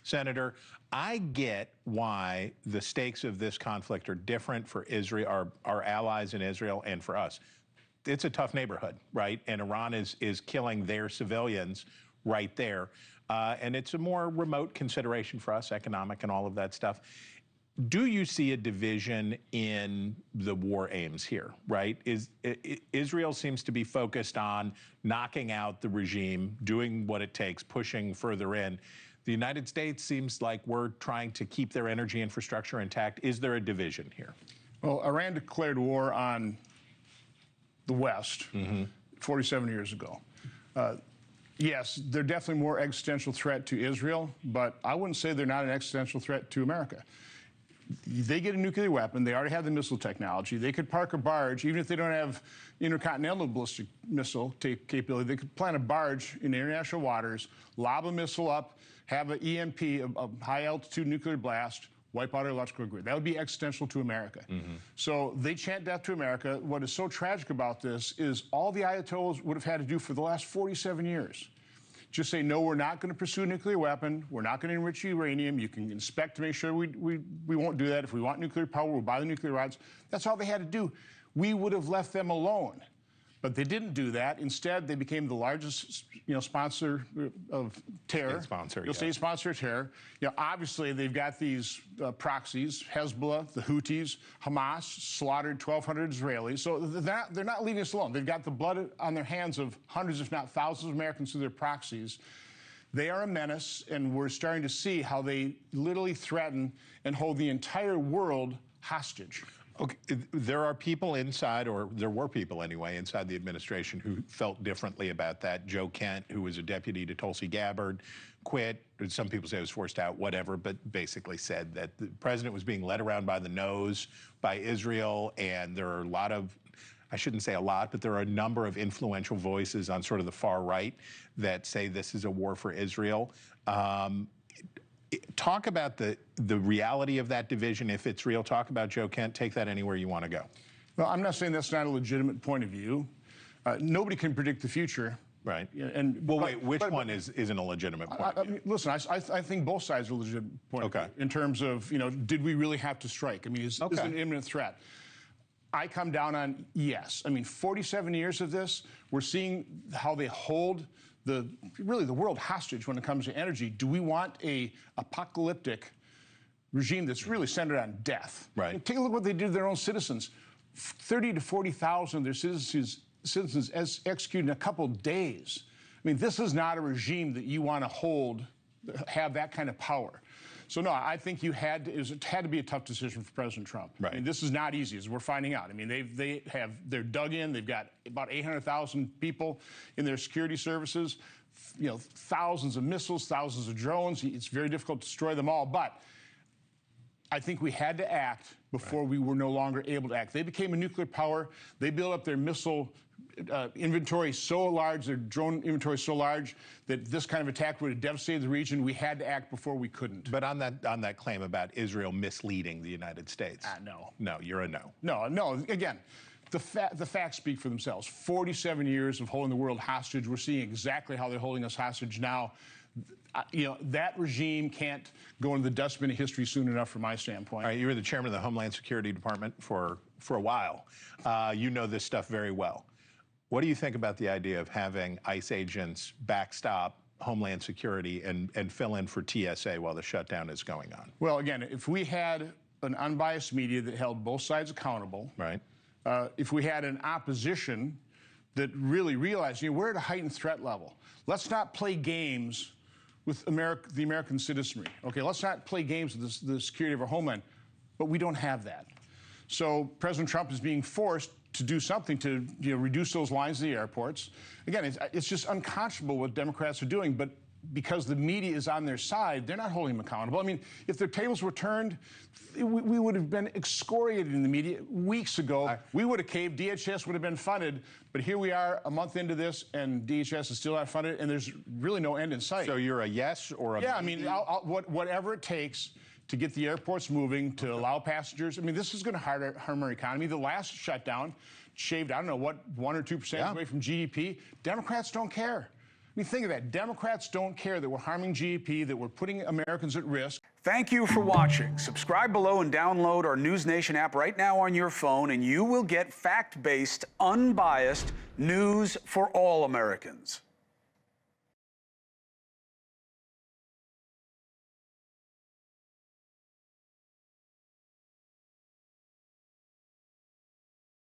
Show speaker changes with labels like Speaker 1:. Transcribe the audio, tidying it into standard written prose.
Speaker 1: Senator, I get why the stakes of this conflict are different for Israel, our allies in Israel, and for us. It's a tough neighborhood, right? And Iran is killing their civilians right there. And it's a more remote consideration for us, economic and all of that stuff. Do you see a division in the war aims here, right? Israel seems to be focused on knocking out the regime, doing what it takes, pushing further in. The United States seems like we're trying to keep their energy infrastructure intact. Is there a division here?
Speaker 2: Well, Iran declared war on the West 47 years ago. Yes, they're definitely more existential threat to Israel, but I wouldn't say they're not an existential threat to America. They get a nuclear weapon. They already have the missile technology. They could park a barge, even if they don't have intercontinental ballistic missile capability. They could plant a barge in international waters, lob a missile up, have an EMP, a high-altitude nuclear blast, wipe out our electrical grid. That would be existential to America. So they chant death to America. What is so tragic about this is all the Ayatollahs would have had to do for the last 47 years. Just say, no, we're not going to pursue a nuclear weapon. We're not going to enrich uranium. You can inspect to make sure we won't do that. If we want nuclear power, we'll buy the nuclear rods. That's all they had to do. We would have left them alone. But they didn't do that. Instead, they became the largest, sponsor of terror. State sponsor of terror. Obviously, they've got these proxies: Hezbollah, the Houthis, Hamas slaughtered 1,200 Israelis. So they're not leaving us alone. They've got the blood on their hands of hundreds, if not thousands, of Americans through their proxies. They are a menace, and we're starting to see how they literally threaten and hold the entire world hostage.
Speaker 1: Okay, there are people inside, or there were people anyway, inside the administration who felt differently about that. Joe Kent, who was a deputy to Tulsi Gabbard, quit. Some people say he was forced out, whatever, but basically said that the president was being led around by the nose by Israel, and there are a lot of, I shouldn't say a lot, but there are a number of influential voices on sort of the far right that say this is a war for Israel. Talk about the reality of that division, if it's real. Talk about Joe Kent. Take that anywhere you want to go.
Speaker 2: Well, I'm not saying that's not a legitimate point of view. Nobody can predict the future.
Speaker 1: Right. Wait, which one isn't a legitimate point of view?
Speaker 2: Listen, I think both sides are a legitimate point of view in terms of, did we really have to strike? I mean, is it an imminent threat? I come down on yes. I mean, 47 years of this, we're seeing how they hold really the world hostage when it comes to energy. Do we want a apocalyptic regime that's really centered on death?
Speaker 1: Right.
Speaker 2: Take a look at what they did to their own citizens. 30 to 40,000 of their citizens executed in a couple of days. I mean, this is not a regime that you want to have that kind of power. So no, I think it had to be a tough decision for President Trump.
Speaker 1: Right.
Speaker 2: I mean, this is not easy, as we're finding out. I mean, they're dug in. They've got about 800,000 people in their security services. Thousands of missiles, thousands of drones. It's very difficult to destroy them all. But I think we had to act before we were no longer able to act. They became a nuclear power. They built up their missile inventory so large, their drone inventory so large, that this kind of attack would have devastated the region. We had to act before we couldn't.
Speaker 1: But on that claim about Israel misleading the United States,
Speaker 2: no.
Speaker 1: No, you're a no.
Speaker 2: No. Again, the facts speak for themselves. 47 years of holding the world hostage. We're seeing exactly how they're holding us hostage now. That regime can't go into the dustbin of history soon enough from my standpoint.
Speaker 1: All right, you were the chairman of the Homeland Security Department for a while. You know this stuff very well. What do you think about the idea of having ICE agents backstop Homeland Security and fill in for TSA while the shutdown is going on?
Speaker 2: Well, again, if we had an unbiased media that held both sides accountable,
Speaker 1: right?
Speaker 2: If we had an opposition that really realized, we're at a heightened threat level. Let's not play games with the American citizenry. Okay, let's not play games with the security of our homeland. But we don't have that. So President Trump is being forced to do something to reduce those lines to the airports. Again, it's just unconscionable what Democrats are doing, but because the media is on their side, they're not holding them accountable. I mean, if their tables were turned, we would have been excoriated in the media weeks ago. We would have caved. DHS would have been funded. But here we are a month into this, and DHS is still not funded, and there's really no end in sight.
Speaker 1: So you're a yes or a
Speaker 2: yeah, I mean, whatever it takes to get the airports moving, to allow passengers. I mean, this is going to harm our economy. The last shutdown shaved, I don't know, what, 1 or 2% away from GDP. Democrats don't care. I mean, think of that. Democrats don't care that we're harming GDP, that we're putting Americans at risk.
Speaker 3: Thank you for watching. Subscribe below and download our NewsNation app right now on your phone, and you will get fact-based, unbiased news for all Americans.